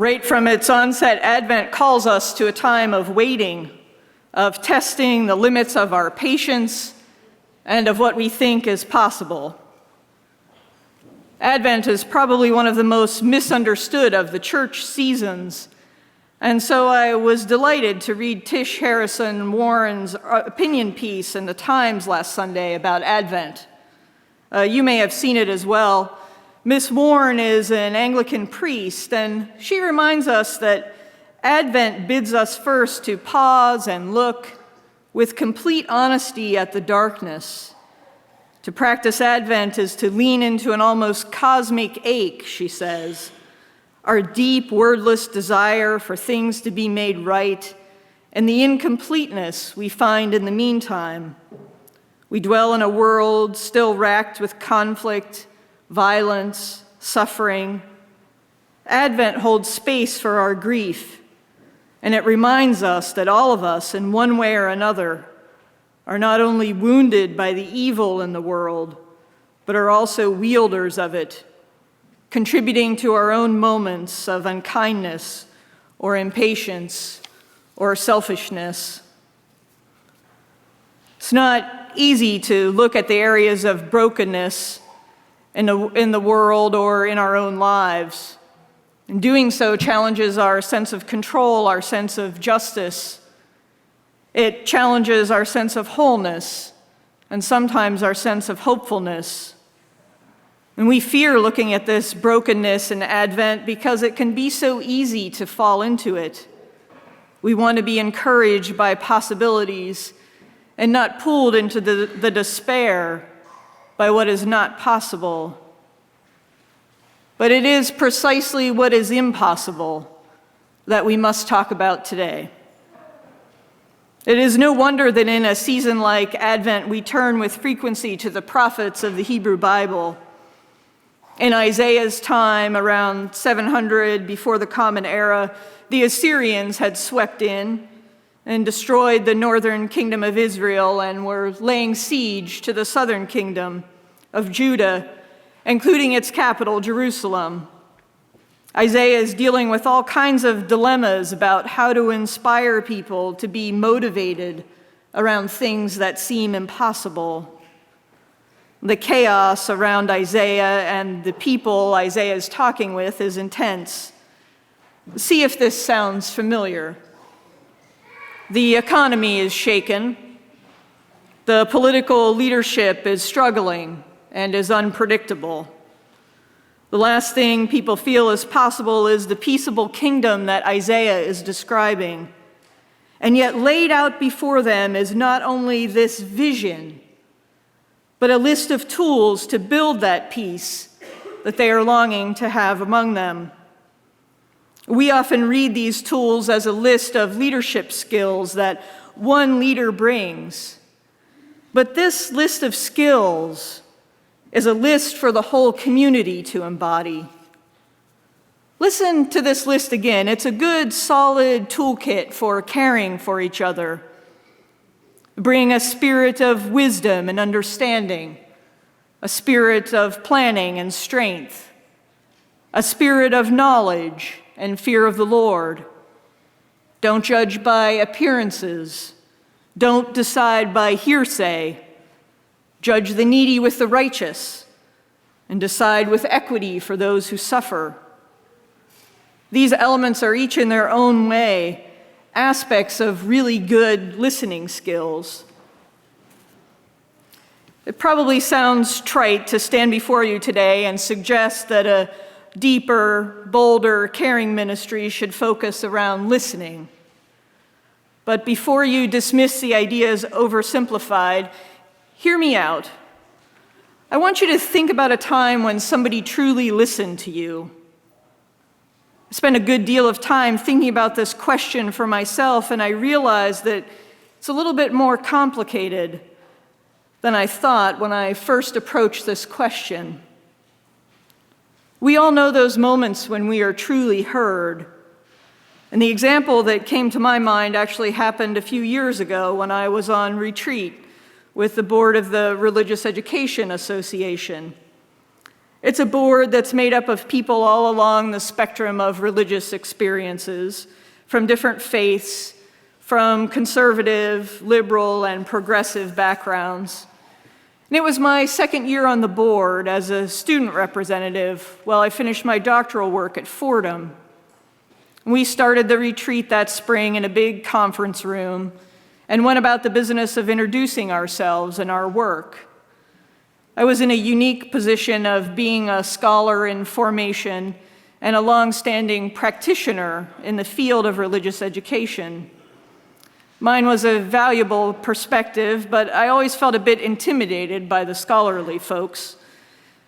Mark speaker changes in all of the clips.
Speaker 1: Right from its onset, Advent calls us to a time of waiting, of testing the limits of our patience and of what we think is possible. Advent is probably one of the most misunderstood of the church seasons, and so I was delighted to read Tish Harrison Warren's opinion piece in the Times last Sunday about Advent. You may have seen it as well. Miss Warren is an Anglican priest, and she reminds us that Advent bids us first to pause and look with complete honesty at the darkness. To practice Advent is to lean into an almost cosmic ache, she says, our deep, wordless desire for things to be made right, and the incompleteness we find in the meantime. We dwell in a world still racked with conflict, violence, suffering. Advent holds space for our grief, and it reminds us that all of us, in one way or another, are not only wounded by the evil in the world, but are also wielders of it, contributing to our own moments of unkindness or impatience or selfishness. It's not easy to look at the areas of brokenness in the world or in our own lives. And doing so challenges our sense of control, our sense of justice. It challenges our sense of wholeness and sometimes our sense of hopefulness. And we fear looking at this brokenness in Advent because it can be so easy to fall into it. We want to be encouraged by possibilities and not pulled into the despair by what is not possible. But it is precisely what is impossible that we must talk about today. It is no wonder that in a season like Advent, we turn with frequency to the prophets of the Hebrew Bible. In Isaiah's time, around 700 before the Common Era, the Assyrians had swept in and destroyed the northern kingdom of Israel and were laying siege to the southern kingdom of Judah, including its capital, Jerusalem. Isaiah is dealing with all kinds of dilemmas about how to inspire people to be motivated around things that seem impossible. The chaos around Isaiah and the people Isaiah is talking with is intense. See if this sounds familiar. The economy is shaken. The political leadership is struggling and is unpredictable. The last thing people feel is possible is the peaceable kingdom that Isaiah is describing. And yet laid out before them is not only this vision, but a list of tools to build that peace that they are longing to have among them. We often read these tools as a list of leadership skills that one leader brings. But this list of skills is a list for the whole community to embody. Listen to this list again. It's a good, solid toolkit for caring for each other. Bring a spirit of wisdom and understanding, a spirit of planning and strength, a spirit of knowledge and fear of the Lord. Don't judge by appearances. Don't decide by hearsay. Judge the needy with the righteous, and decide with equity for those who suffer. These elements are each in their own way aspects of really good listening skills. It probably sounds trite to stand before you today and suggest that a deeper, bolder, caring ministry should focus around listening. But before you dismiss the idea as oversimplified, hear me out. I want you to think about a time when somebody truly listened to you. I spent a good deal of time thinking about this question for myself, and I realized that it's a little bit more complicated than I thought when I first approached this question. We all know those moments when we are truly heard. And the example that came to my mind actually happened a few years ago when I was on retreat with the board of the Religious Education Association. It's a board that's made up of people all along the spectrum of religious experiences, from different faiths, from conservative, liberal, and progressive backgrounds. And it was my second year on the board as a student representative while I finished my doctoral work at Fordham. We started the retreat that spring in a big conference room and went about the business of introducing ourselves and our work. I was in a unique position of being a scholar in formation and a long-standing practitioner in the field of religious education. Mine was a valuable perspective, but I always felt a bit intimidated by the scholarly folks.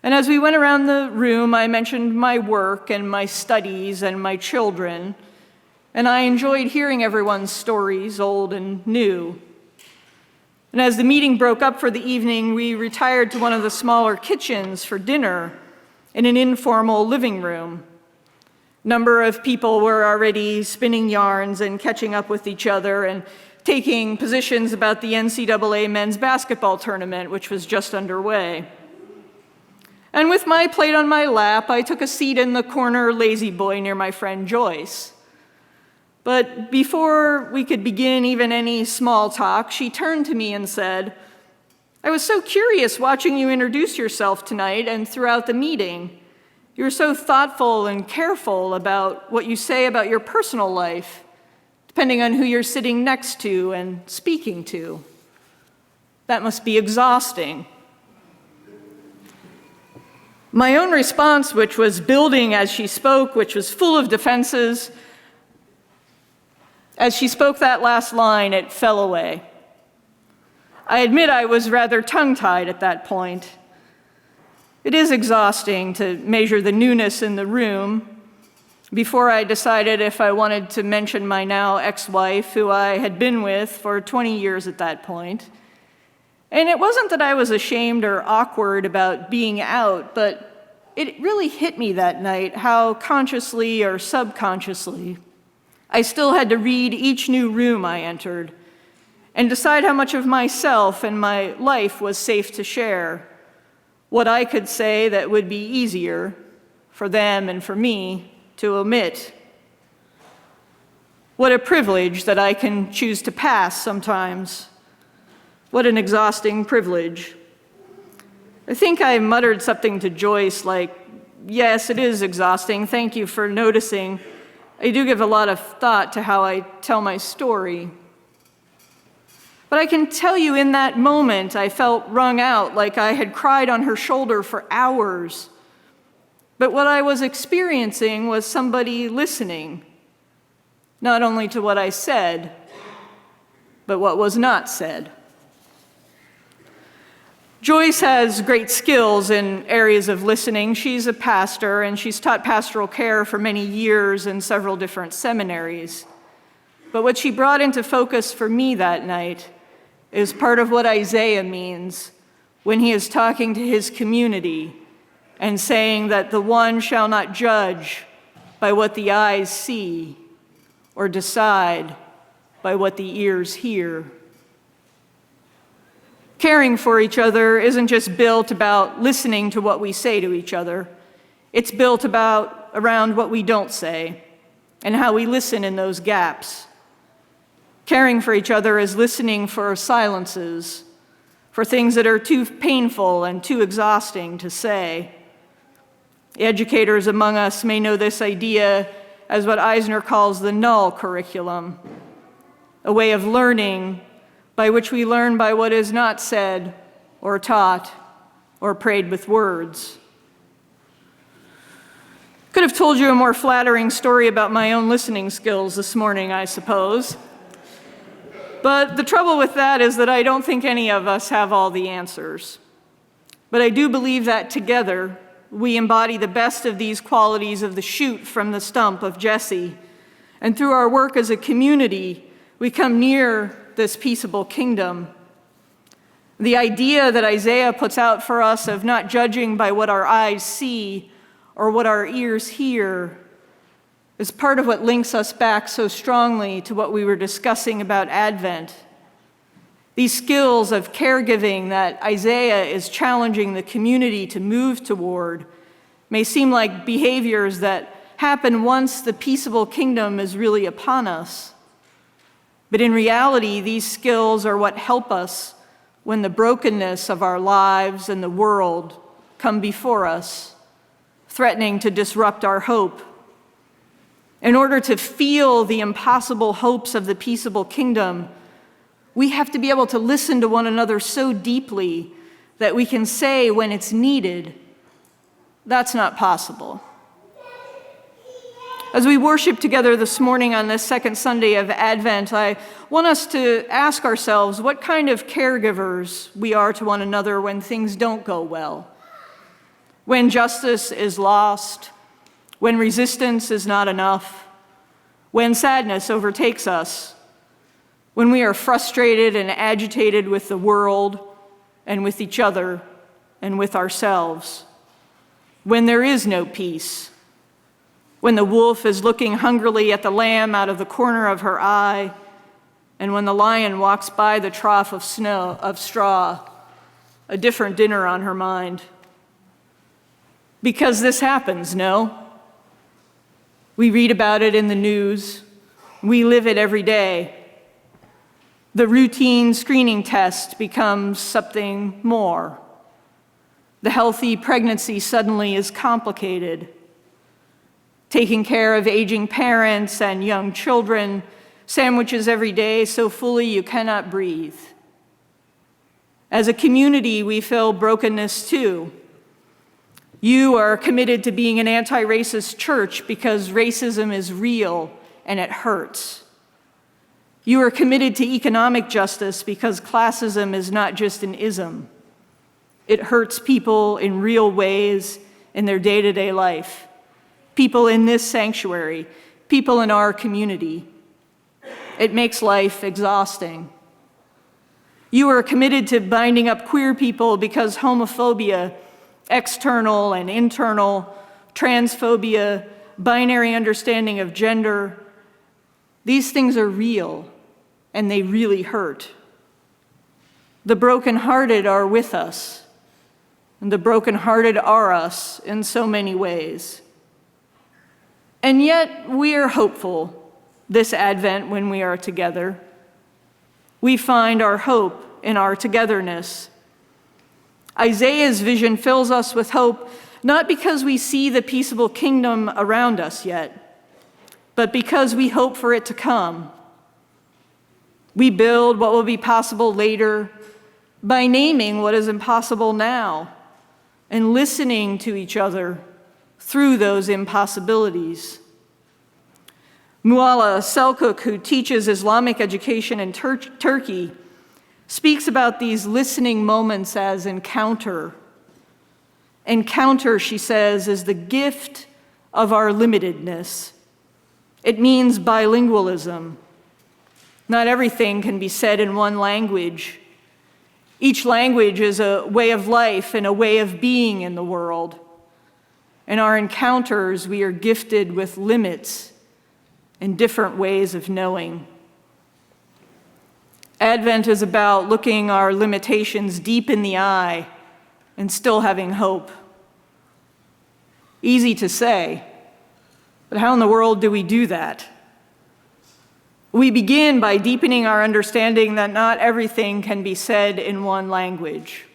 Speaker 1: And as we went around the room, I mentioned my work and my studies and my children, and I enjoyed hearing everyone's stories, old and new. And as the meeting broke up for the evening, we retired to one of the smaller kitchens for dinner in an informal living room. A number of people were already spinning yarns and catching up with each other and taking positions about the NCAA men's basketball tournament, which was just underway. And with my plate on my lap, I took a seat in the corner lazy boy near my friend Joyce. But before we could begin even any small talk, she turned to me and said, "I was so curious watching you introduce yourself tonight and throughout the meeting. You were so thoughtful and careful about what you say about your personal life, depending on who you're sitting next to and speaking to. That must be exhausting." My own response, which was building as she spoke, which was full of defenses, as she spoke that last line, it fell away. I admit I was rather tongue-tied at that point. It is exhausting to measure the newness in the room. Before I decided if I wanted to mention my now ex-wife, who I had been with for 20 years at that point. And it wasn't that I was ashamed or awkward about being out, but it really hit me that night how consciously or subconsciously I still had to read each new room I entered and decide how much of myself and my life was safe to share, what I could say that would be easier for them and for me to omit. What a privilege that I can choose to pass sometimes. What an exhausting privilege. I think I muttered something to Joyce like, "Yes, it is exhausting. Thank you for noticing. I do give a lot of thought to how I tell my story." But I can tell you in that moment, I felt wrung out, like I had cried on her shoulder for hours. But what I was experiencing was somebody listening, not only to what I said, but what was not said. Joyce has great skills in areas of listening. She's a pastor, and she's taught pastoral care for many years in several different seminaries. But what she brought into focus for me that night is part of what Isaiah means when he is talking to his community and saying that the one shall not judge by what the eyes see or decide by what the ears hear. Caring for each other isn't just built about listening to what we say to each other. It's built around what we don't say and how we listen in those gaps. Caring for each other is listening for silences, for things that are too painful and too exhausting to say. Educators among us may know this idea as what Eisner calls the null curriculum, a way of learning by which we learn by what is not said or taught or prayed with words. Could have told you a more flattering story about my own listening skills this morning, I suppose. But the trouble with that is that I don't think any of us have all the answers. But I do believe that together we embody the best of these qualities of the shoot from the stump of Jesse. And through our work as a community, we come near this peaceable kingdom. The idea that Isaiah puts out for us of not judging by what our eyes see or what our ears hear is part of what links us back so strongly to what we were discussing about Advent. These skills of caregiving that Isaiah is challenging the community to move toward may seem like behaviors that happen once the peaceable kingdom is really upon us. But in reality, these skills are what help us when the brokenness of our lives and the world come before us, threatening to disrupt our hope. In order to feel the impossible hopes of the peaceable kingdom, we have to be able to listen to one another so deeply that we can say when it's needed, "That's not possible." As we worship together this morning on this second Sunday of Advent, I want us to ask ourselves what kind of caregivers we are to one another when things don't go well, when justice is lost, when resistance is not enough, when sadness overtakes us, when we are frustrated and agitated with the world and with each other and with ourselves, when there is no peace, when the wolf is looking hungrily at the lamb out of the corner of her eye, and when the lion walks by the trough of straw, a different dinner on her mind. Because this happens, no? We read about it in the news. We live it every day. The routine screening test becomes something more. The healthy pregnancy suddenly is complicated. Taking care of aging parents and young children, sandwiches every day so fully you cannot breathe. As a community, we feel brokenness too. You are committed to being an anti-racist church because racism is real and it hurts. You are committed to economic justice because classism is not just an ism. It hurts people in real ways in their day-to-day life. People in this sanctuary, people in our community. It makes life exhausting. You are committed to binding up queer people because homophobia, external and internal, transphobia, binary understanding of gender, these things are real and they really hurt. The brokenhearted are with us, and the brokenhearted are us in so many ways. And yet we are hopeful this Advent when we are together. We find our hope in our togetherness. Isaiah's vision fills us with hope, not because we see the peaceable kingdom around us yet, but because we hope for it to come. We build what will be possible later by naming what is impossible now and listening to each other through those impossibilities. Mualla Selkuk, who teaches Islamic education in Turkey, speaks about these listening moments as encounter. Encounter, she says, is the gift of our limitedness. It means bilingualism. Not everything can be said in one language. Each language is a way of life and a way of being in the world. In our encounters, we are gifted with limits and different ways of knowing. Advent is about looking our limitations deep in the eye and still having hope. Easy to say, but how in the world do we do that? We begin by deepening our understanding that not everything can be said in one language.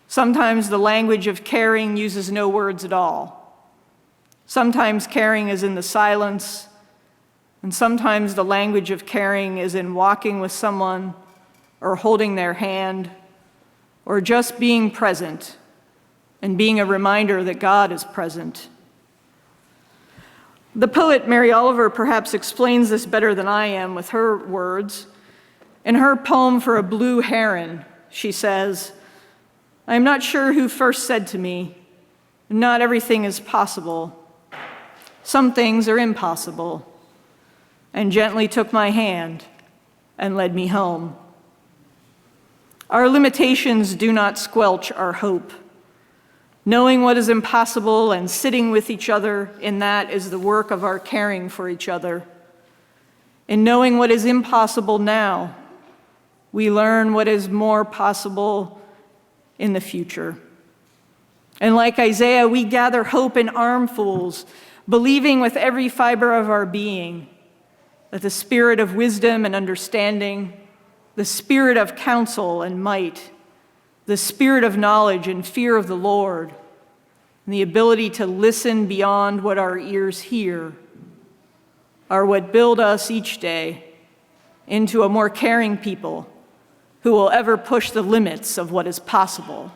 Speaker 1: Sometimes the language of caring uses no words at all. Sometimes caring is in the silence, and sometimes the language of caring is in walking with someone or holding their hand or just being present and being a reminder that God is present. The poet Mary Oliver perhaps explains this better than I am with her words. In her poem for a blue heron, she says, "I am not sure who first said to me, 'Not everything is possible. Some things are impossible,' and gently took my hand and led me home." Our limitations do not squelch our hope. Knowing what is impossible and sitting with each other in that is the work of our caring for each other. In knowing what is impossible now, we learn what is more possible in the future. And like Isaiah, we gather hope in armfuls, believing with every fiber of our being that the spirit of wisdom and understanding, the spirit of counsel and might, the spirit of knowledge and fear of the Lord, and the ability to listen beyond what our ears hear are what build us each day into a more caring people who will ever push the limits of what is possible.